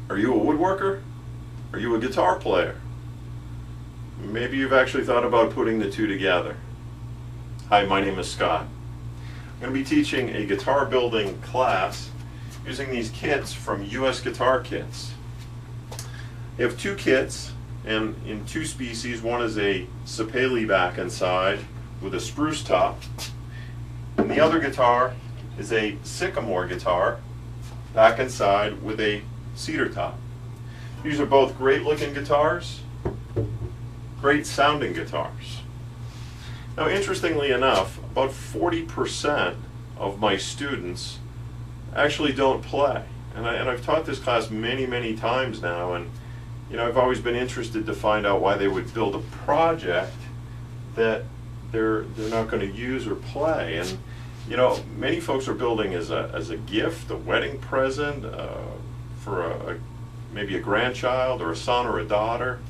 Are you a woodworker? Are you a guitar player? Maybe you've actually thought about putting the two together. Hi, my name is Scott. I'm going to be teaching a guitar building class using these kits from US Guitar Kits. They have two kits, and in two species. One is a sapele back and side with a spruce top, and the other guitar is a sycamore guitar back and side with a cedar top. These are both great looking guitars, great sounding guitars. Now, interestingly enough, about 40% of my students actually don't play. And I've taught this class many times now, and I've always been interested to find out why they would build a project that they're not going to use or play. And many folks are building as a gift, a wedding present, for maybe a grandchild or a son or a daughter.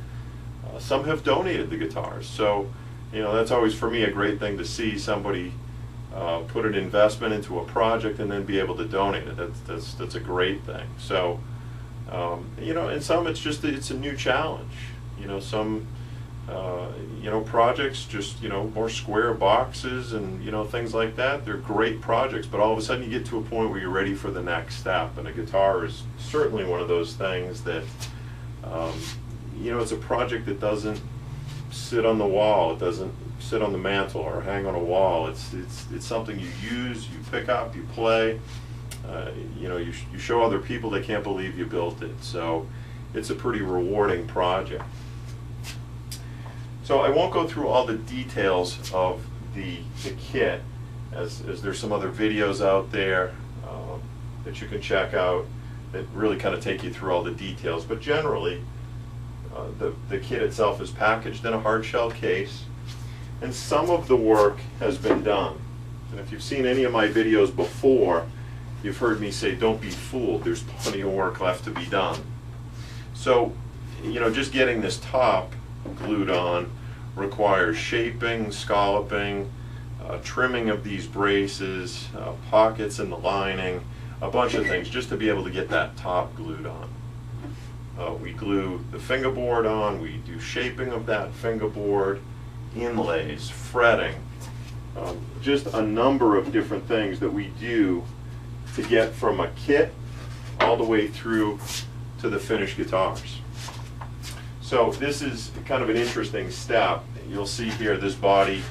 Some have donated the guitars, so that's always for me a great thing to see somebody put an investment into a project and then be able to donate it. That's a great thing. So and some it's a new challenge. Some projects just more square boxes and things like that. They're great projects, but all of a sudden you get to a point where you're ready for the next step, and a guitar is certainly one of those things that it's a project that doesn't sit on the wall. It doesn't sit on the mantle or hang on a wall. It's something you use, you pick up, you play. You show other people, they can't believe you built it. So it's a pretty rewarding project. So I won't go through all the details of the kit, as there's some other videos out there that you can check out that really kind of take you through all the details. But generally, the kit itself is packaged in a hard shell case, and some of the work has been done. And if you've seen any of my videos before, you've heard me say, don't be fooled, there's plenty of work left to be done. So, just getting this top glued on requires shaping, scalloping, trimming of these braces, pockets in the lining, a bunch of things just to be able to get that top glued on. We glue the fingerboard on, we do shaping of that fingerboard, inlays, fretting, just a number of different things that we do to get from a kit all the way through to the finished guitars. So this is kind of an interesting step. You'll see here this body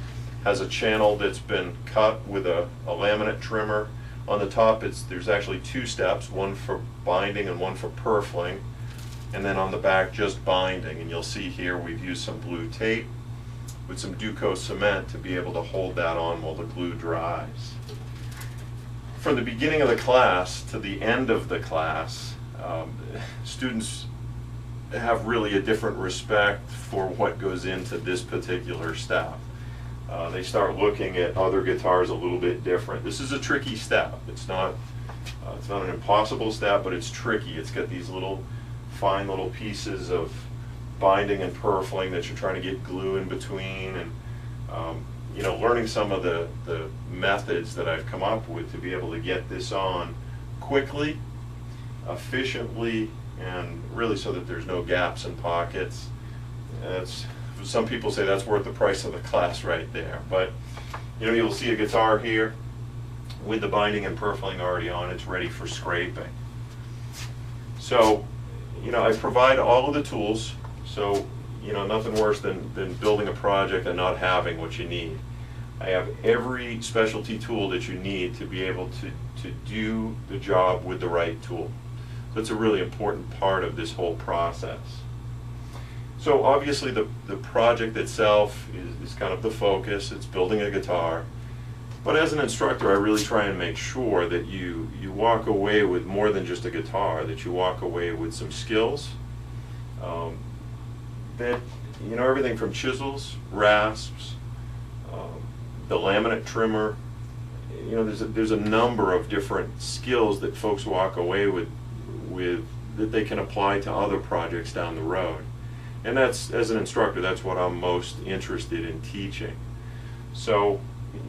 has a channel that's been cut with a laminate trimmer. On the top there's actually two steps, one for binding and one for purfling, and then on the back just binding. And you'll see here we've used some blue tape with some Duco cement to be able to hold that on while the glue dries. From the beginning of the class to the end of the class, students have really a different respect for what goes into this particular step. They start looking at other guitars a little bit different. This is a tricky step. It's not an impossible step, but it's tricky. It's got these fine little pieces of binding and purfling that you're trying to get glue in between, and learning some of the methods that I've come up with to be able to get this on quickly, efficiently, and really so that there's no gaps and pockets. Some people say that's worth the price of the class right there. But you'll see a guitar here with the binding and purfling already on. It's ready for scraping. So I provide all of the tools. So nothing worse than building a project and not having what you need. I have every specialty tool that you need to be able to do the job with the right tool. That's a really important part of this whole process. So obviously the project itself is kind of the focus. It's building a guitar. But as an instructor, I really try and make sure that you walk away with more than just a guitar, that you walk away with some skills. That everything from chisels, rasps, the laminate trimmer, there's a number of different skills that folks walk away with that they can apply to other projects down the road. And that's, as an instructor, that's what I'm most interested in teaching. So,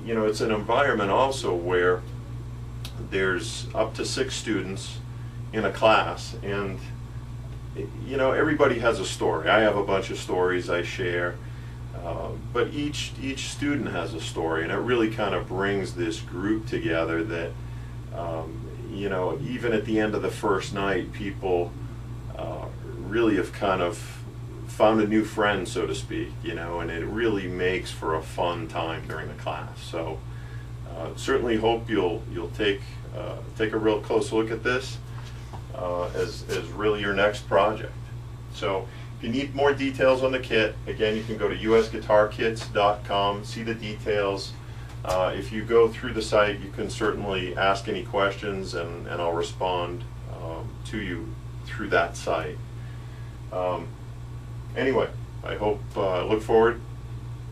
it's an environment also where there's up to 6 students in a class, and you know, everybody has a story. I have a bunch of stories I share, but each student has a story, and it really kind of brings this group together that, you know, even at the end of the first night, people really have kind of found a new friend, so to speak, you know, and it really makes for a fun time during the class. So certainly hope you'll take a real close look at this as really your next project. So if you need more details on the kit, again, you can go to usguitarkits.com, see the details. If you go through the site, you can certainly ask any questions, and I'll respond to you through that site. Anyway, I look forward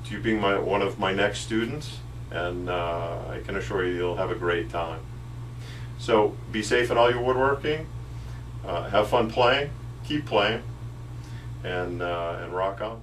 to you being one of my next students, and I can assure you you'll have a great time. So be safe in all your woodworking, have fun playing, keep playing, and rock on.